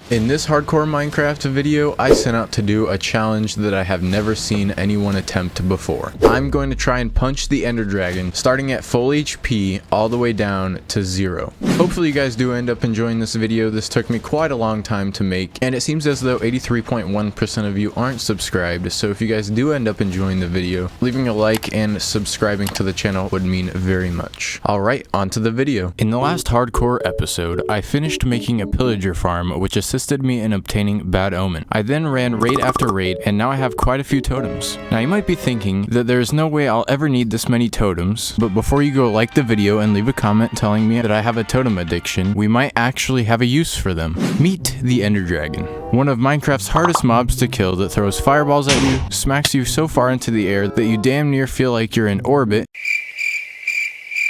In this hardcore Minecraft video, I set out to do a challenge that I have never seen anyone attempt before. I'm going to try and punch the Ender Dragon, starting at full HP all the way down to 0. Hopefully you guys do end up enjoying this video. This took me quite a long time to make, and it seems as though 83.1% of you aren't subscribed, so if you guys do end up enjoying the video, leaving a like and subscribing to the channel would mean very much. Alright, on to the video. In the last hardcore episode, I finished making a pillager farm, which assisted me in obtaining Bad Omen. I then ran raid after raid, and now I have quite a few totems. Now you might be thinking that there is no way I'll ever need this many totems, but before you go like the video and leave a comment telling me that I have a totem addiction, we might actually have a use for them. Meet the Ender Dragon. One of Minecraft's hardest mobs to kill that throws fireballs at you, smacks you so far into the air that you damn near feel like you're in orbit,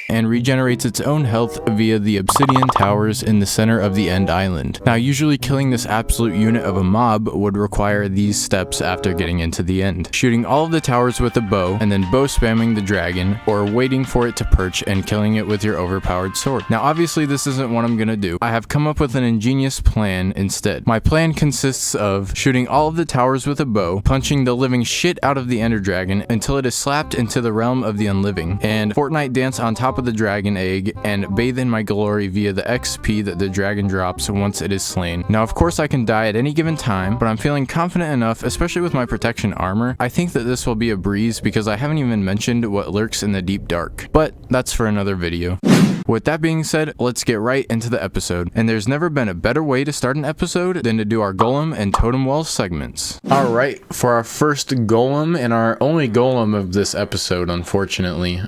and regenerates its own health via the obsidian towers in the center of the end island. Now usually killing this absolute unit of a mob would require these steps after getting into the end. Shooting all of the towers with a bow, and then bow spamming the dragon, or waiting for it to perch and killing it with your overpowered sword. Now obviously this isn't what I'm gonna do. I have come up with an ingenious plan instead. My plan consists of shooting all of the towers with a bow, punching the living shit out of the Ender Dragon until it is slapped into the realm of the unliving, and Fortnite dance on top of the dragon egg and bathe in my glory via the XP that the dragon drops once it is slain. Now of course I can die at any given time, but I'm feeling confident enough, especially with my protection armor. I think that this will be a breeze because I haven't even mentioned what lurks in the deep dark, but that's for another video. With that being said, let's get right into the episode. And there's never been a better way to start an episode than to do our golem and totem wall segments. Alright, for our first golem and our only golem of this episode, unfortunately,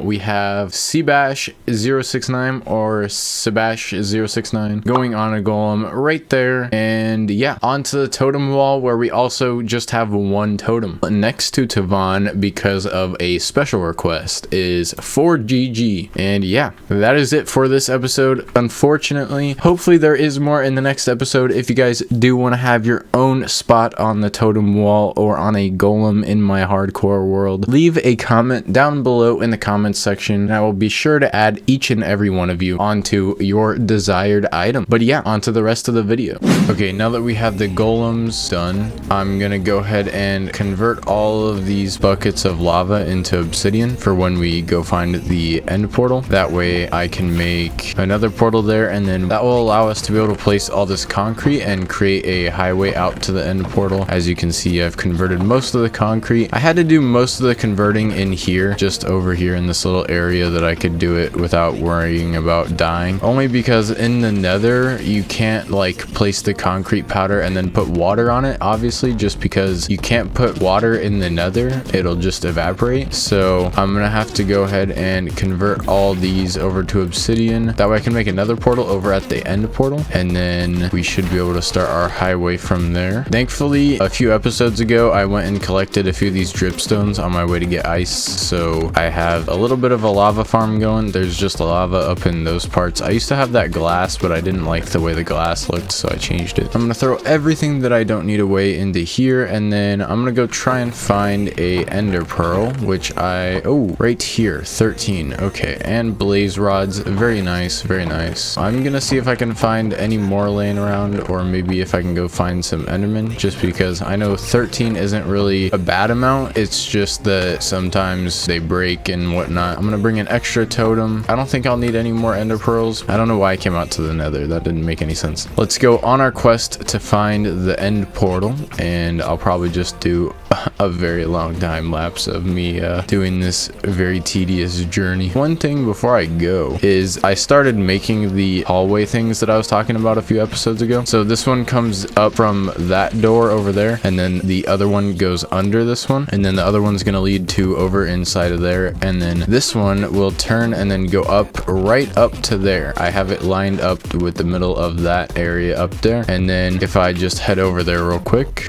we have Sebash069 or Sebash069 going on a golem right there. And yeah, onto the totem wall where we also just have one totem. Next to Tavon, because of a special request, is 4GG. And yeah, that is it for this episode. Unfortunately, hopefully there is more in the next episode. If you guys do want to have your own spot on the totem wall or on a golem in my hardcore world, leave a comment down below in the comments section, and I will be sure to add each and every one of you onto your desired item. But yeah, onto the rest of the video. Okay, now that we have the golems done, I'm gonna go ahead and convert all of these buckets of lava into obsidian for when we go find the end portal. That way I can make another portal there, and then that will allow us to be able to place all this concrete and create a highway out to the end portal. As you can see, I've converted most of the concrete. I had to do most of the converting in here, just over here in this little area that I could do it without worrying about dying. Only because in the nether, you can't like place the concrete powder and then put water on it, obviously, just because you can't put water in the nether. It'll just evaporate. So I'm gonna have to go ahead and convert all these over to obsidian. That way I can make another portal over at the end portal, and then we should be able to start our highway from there. Thankfully, a few episodes ago, I went and collected a few of these dripstones on my way to get ice, so I have a little bit of a lava farm going. There's just lava up in those parts. I used to have that glass, but I didn't like the way the glass looked, so I changed it. I'm gonna throw everything that I don't need away into here, and then I'm gonna go try and find a ender pearl, which right here, 13. Okay, and blaze rods. Very nice, very nice. I'm gonna see if I can find any more laying around, or maybe if I can go find some endermen, just because I know 13 isn't really a bad amount. It's just that sometimes they break and whatnot. I'm gonna bring an extra totem. I don't think I'll need any more ender pearls. I don't know why I came out to the nether. That didn't make any sense. Let's go on our quest to find the end portal, and I'll probably just do a very long time lapse of me doing this very tedious journey. One thing before I go is I started making the hallway things that I was talking about a few episodes ago. So this one comes up from that door over there, and then the other one goes under this one, and then the other one's gonna lead to over inside of there, and then this one will turn and then go up right up to there. I have it lined up with the middle of that area up there, and then if I just head over there real quick,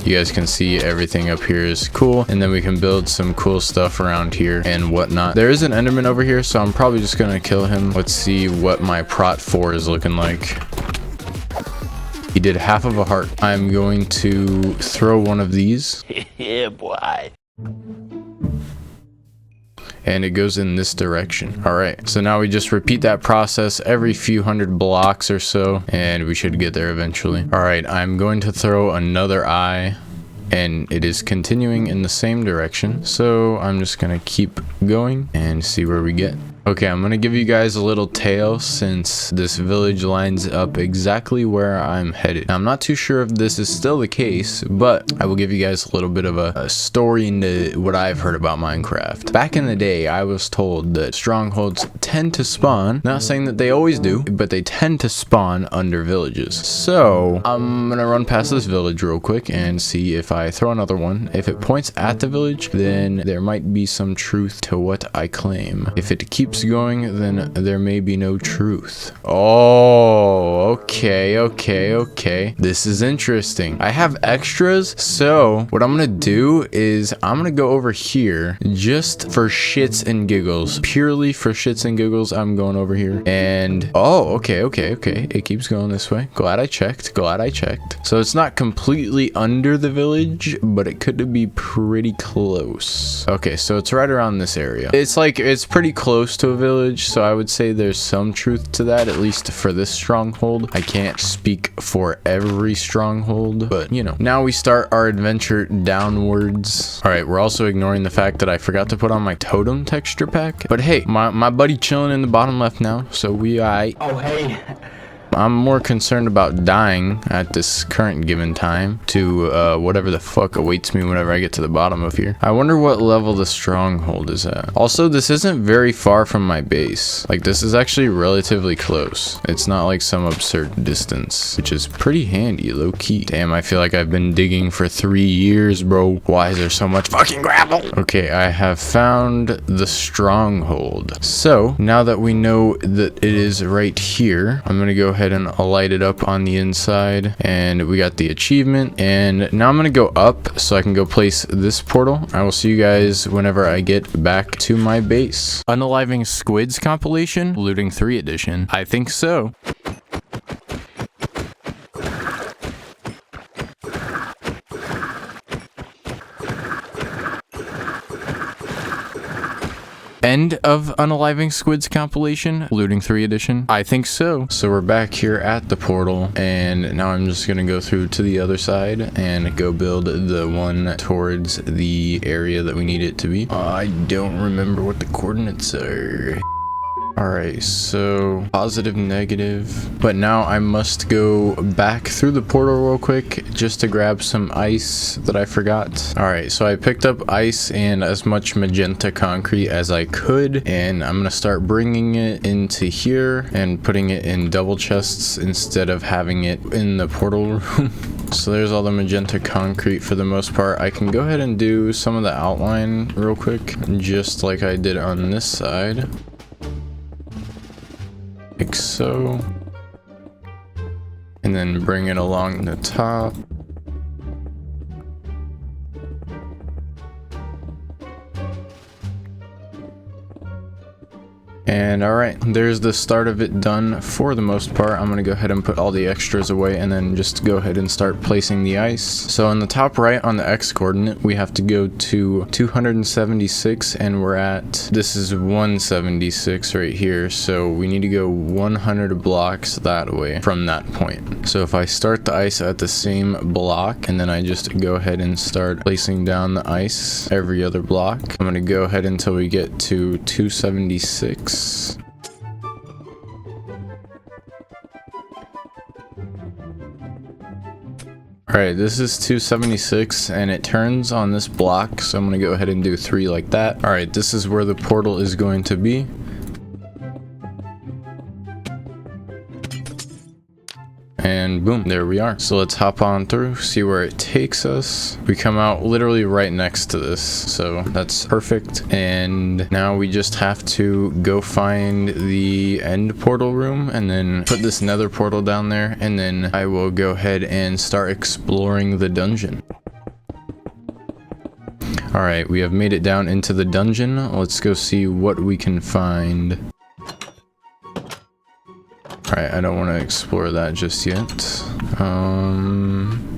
you guys can see everything up here is cool, and then we can build some cool stuff around here and whatnot. There is an enderman over here, so I'm probably just gonna kill him. Let's see what my prot 4 is looking like. He did half of a heart. I'm going to throw one of these. Yeah, boy. and it goes in this direction. All right, so now we just repeat that process every few hundred blocks or so, and we should get there eventually. All right, I'm going to throw another eye, and it is continuing in the same direction, so I'm just gonna keep going and see where we get. Okay, I'm gonna give you guys a little tale since this village lines up exactly where I'm headed. Now, I'm not too sure if this is still the case, but I will give you guys a little bit of a story into what I've heard about Minecraft. Back in the day, I was told that strongholds tend to spawn, not saying that they always do, but they tend to spawn under villages. So I'm gonna run past this village real quick and see if I throw another one. If it points at the village, then there might be some truth to what I claim. If it keeps going, then there may be no truth. Oh, okay. This is interesting. I have extras, so what I'm gonna do is I'm gonna go over here just for shits and giggles. Purely for shits and giggles, I'm going over here. And oh, okay. It keeps going this way. Glad I checked. So it's not completely under the village, but it could be pretty close. Okay, so it's right around this area. It's pretty close to a village, so I would say there's some truth to that, at least for this stronghold. I can't speak for every stronghold, but you know. Now we start our adventure downwards. All right, we're also ignoring the fact that I forgot to put on my totem texture pack, but hey, my buddy chilling in the bottom left now, so oh hey. I'm more concerned about dying at this current given time to whatever the fuck awaits me whenever I get to the bottom of here. I wonder what level the stronghold is at. Also, this isn't very far from my base. Like, this is actually relatively close. It's not like some absurd distance, which is pretty handy, low key. Damn, I feel like I've been digging for 3 years, bro. Why is there so much fucking gravel? Okay, I have found the stronghold. So now that we know that it is right here, I'm gonna go ahead and light it up on the inside, and we got the achievement. And now I'm gonna go up so I can go place this portal. I will see you guys whenever I get back to my base. Unaliving Squids compilation, looting 3 edition. I think so. End of Unaliving Squids compilation, looting 3 edition. I think so. So we're back here at the portal, and now I'm just gonna go through to the other side and go build the one towards the area that we need it to be. I don't remember what the coordinates are. Alright, so positive, negative. But now I must go back through the portal real quick just to grab some ice that I forgot. Alright, so I picked up ice and as much magenta concrete as I could, and I'm gonna start bringing it into here and putting it in double chests instead of having it in the portal room. So there's all the magenta concrete for the most part. I can go ahead and do some of the outline real quick, just like I did on this side. Like so, and then bring it along the top. And alright, there's the start of it done for the most part. I'm gonna go ahead and put all the extras away and then just go ahead and start placing the ice. So on the top right on the X coordinate, we have to go to 276, and we're at, this is 176 right here. So we need to go 100 blocks that way from that point. So if I start the ice at the same block, and then I just go ahead and start placing down the ice every other block, I'm gonna go ahead until we get to 276. Alright, this is 276 and it turns on this block, so I'm gonna go ahead and do 3 like that. Alright, this is where the portal is going to be. And boom, there we are. So let's hop on through, see where it takes us. We come out literally right next to this, so that's perfect. And now we just have to go find the end portal room and then put this nether portal down there, and then I will go ahead and start exploring the dungeon. Alright, we have made it down into the dungeon. Let's go see what we can find. Alright, I don't want to explore that just yet.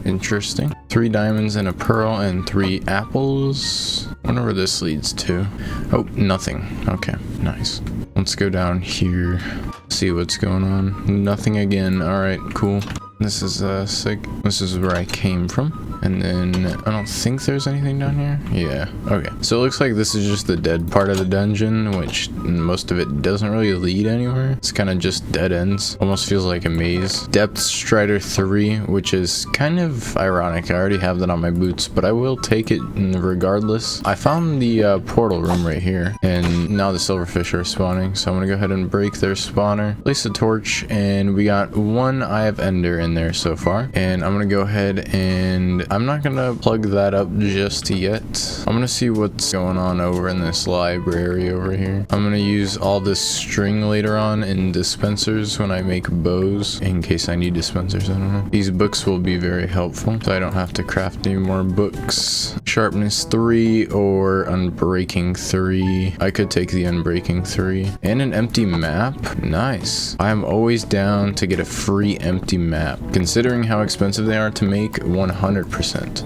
Interesting. 3 diamonds and a pearl and 3 apples. Wonder where this leads to. Oh, nothing. Okay, nice. Let's go down here. See what's going on. Nothing again. Alright, cool. This is sick. This is where I came from. And then I don't think there's anything down here. Yeah. Okay. So it looks like this is just the dead part of the dungeon, which most of it doesn't really lead anywhere. It's kind of just dead ends. Almost feels like a maze. Depth Strider 3, which is kind of ironic. I already have that on my boots, but I will take it regardless. I found the portal room right here, and now the silverfish are spawning. So I'm gonna go ahead and break their spawner. Place a torch, and we got 1 Eye of Ender in there so far. And I'm gonna go ahead and I'm not gonna plug that up just yet. I'm gonna see what's going on over in this library over here. I'm gonna use all this string later on in dispensers when I make bows, in case I need dispensers. I don't know. These books will be very helpful, so I don't have to craft any more books. Sharpness 3 or Unbreaking 3. I could take the Unbreaking 3. And an empty map. Nice. I'm always down to get a free empty map. Considering how expensive they are to make, 100%.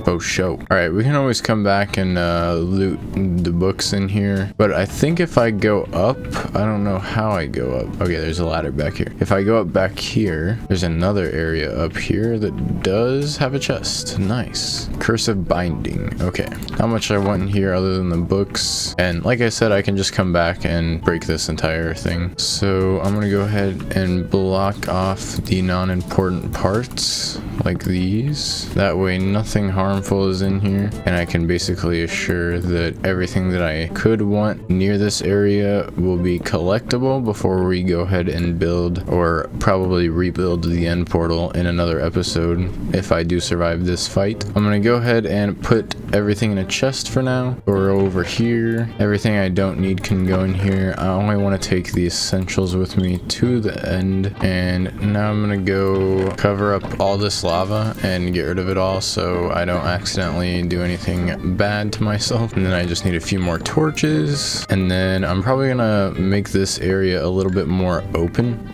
Oh, show. Alright, we can always come back and loot the books in here. But I think if I go up, I don't know how I go up. Okay, there's a ladder back here. If I go up back here, there's another area up here that does have a chest. Nice. Cursive binding. Okay. How much I want in here other than the books? And like I said, I can just come back and break this entire thing. So I'm gonna go ahead and block off the non-important parts like these. That way nothing harmful is in here, and I can basically assure that everything that I could want near this area will be collectible before we go ahead and build, or probably rebuild, the end portal in another episode if I do survive this fight. I'm gonna go ahead and put everything in a chest for now, or over here. Everything I don't need can go in here. I only want to take the essentials with me to the end, and now I'm gonna go cover up all this lava and get rid of it all so I don't accidentally do anything bad to myself. And then I just need a few more torches, and then I'm probably gonna make this area a little bit more open.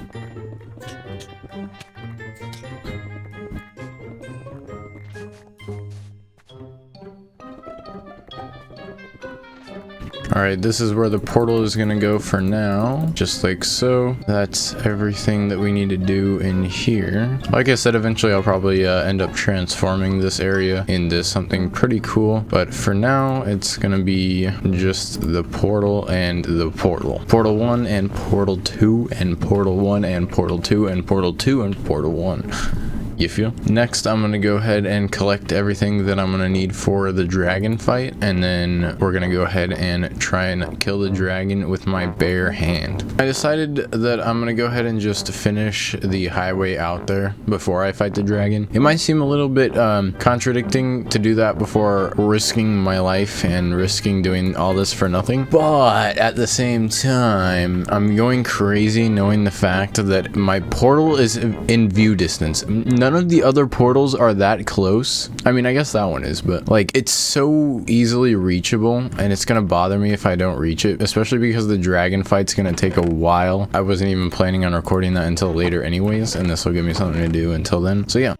Alright, this is where the portal is gonna go for now, just like so. That's everything that we need to do in here. Like I said, eventually I'll probably end up transforming this area into something pretty cool, but for now it's gonna be just the portal and the portal. Portal 1 and Portal 2 and Portal 1 and Portal 2 and Portal 2 and Portal 1. You feel? Next, I'm gonna go ahead and collect everything that I'm gonna need for the dragon fight, and then we're gonna go ahead and try and kill the dragon with my bare hand. I decided that I'm gonna go ahead and just finish the highway out there before I fight the dragon. It might seem a little bit contradicting to do that before risking my life and risking doing all this for nothing, but at the same time, I'm going crazy knowing the fact that my portal is in view distance. None of the other portals are that close. I mean, I guess that one is, but like, it's so easily reachable, and it's gonna bother me if I don't reach it, especially because the dragon fight's gonna take a while. I wasn't even planning on recording that until later anyways, and this will give me something to do until then. So yeah.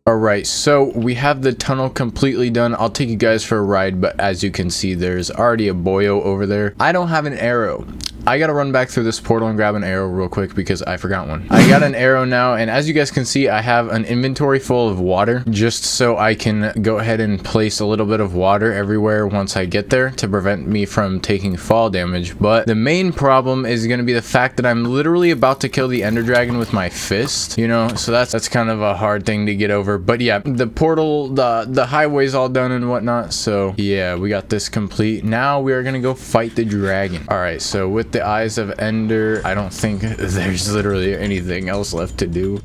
Alright, so we have the tunnel completely done. I'll take you guys for a ride, but as you can see, there's already a boyo over there. I don't have an arrow. I gotta run back through this portal and grab an arrow real quick because I forgot one. I got an arrow now, and as you guys can see, I have an inventory full of water just so I can go ahead and place a little bit of water everywhere once I get there to prevent me from taking fall damage. But the main problem is gonna be the fact that I'm literally about to kill the ender dragon with my fist, you know, so that's kind of a hard thing to get over. But yeah, the portal, the highway's all done and whatnot, so yeah, we got this complete. Now we are gonna go fight the dragon. Alright, so with the Eyes of Ender, I don't think there's literally anything else left to do.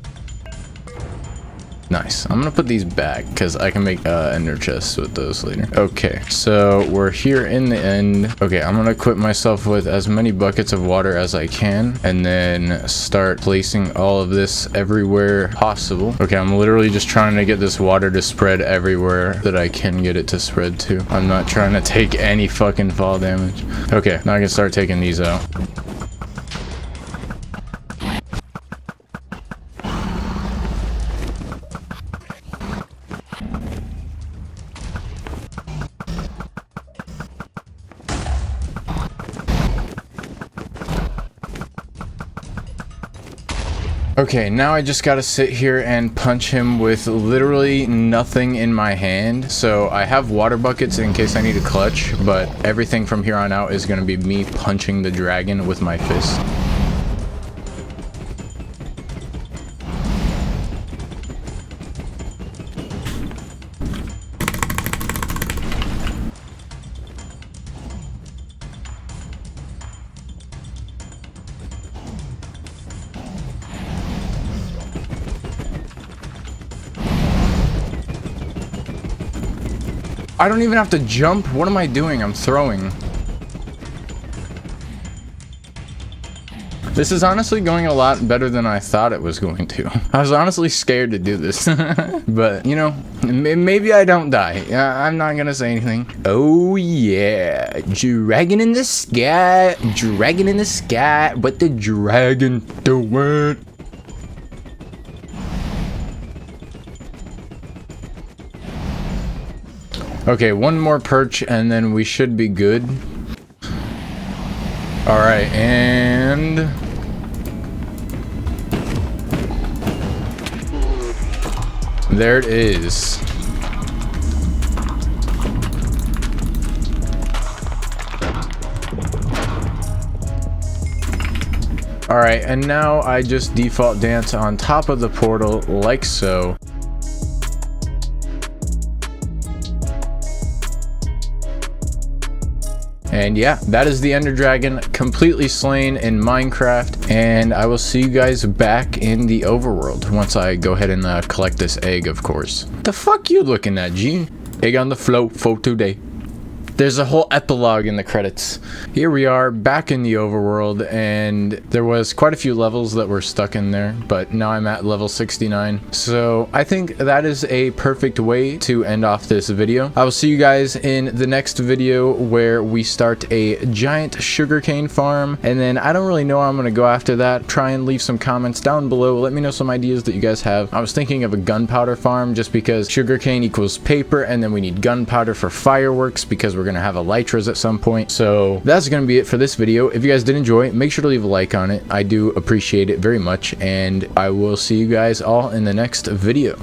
Nice. I'm gonna put these back because I can make ender chests with those later. Okay, so we're here in the end. Okay, I'm gonna equip myself with as many buckets of water as I can and then start placing all of this everywhere possible. Okay, I'm literally just trying to get this water to spread everywhere that I can get it to spread to. I'm not trying to take any fucking fall damage. Okay, now I can start taking these out. Okay, now I just gotta sit here and punch him with literally nothing in my hand. So I have water buckets in case I need a clutch, but everything from here on out is gonna be me punching the dragon with my fist. I don't even have to jump. What am I doing? I'm throwing. This is honestly going a lot better than I thought it was going to. I was honestly scared to do this. But, you know, maybe I don't die. I'm not gonna say anything. Oh, yeah. Dragon in the sky. Dragon in the sky. What the dragon doing? Okay, one more perch and then we should be good. Alright, and... there it is. Alright, and now I just default dance on top of the portal like so. And yeah, that is the Ender Dragon completely slain in Minecraft, and I will see you guys back in the overworld once I go ahead and collect this egg, of course. The fuck you looking at, G? Egg on the float for today. There's a whole epilogue in the credits. Here we are back in the overworld, and there was quite a few levels that were stuck in there, but now I'm at level 69. So I think that is a perfect way to end off this video. I will see you guys in the next video where we start a giant sugarcane farm, and then I don't really know how I'm gonna go after that. Try and leave some comments down below. Let me know some ideas that you guys have. I was thinking of a gunpowder farm just because sugarcane equals paper, and then we need gunpowder for fireworks because we're gonna have elytras at some point. So that's gonna be it for this video. If you guys did enjoy, make sure to leave a like on it. I do appreciate it very much, and I will see you guys all in the next video.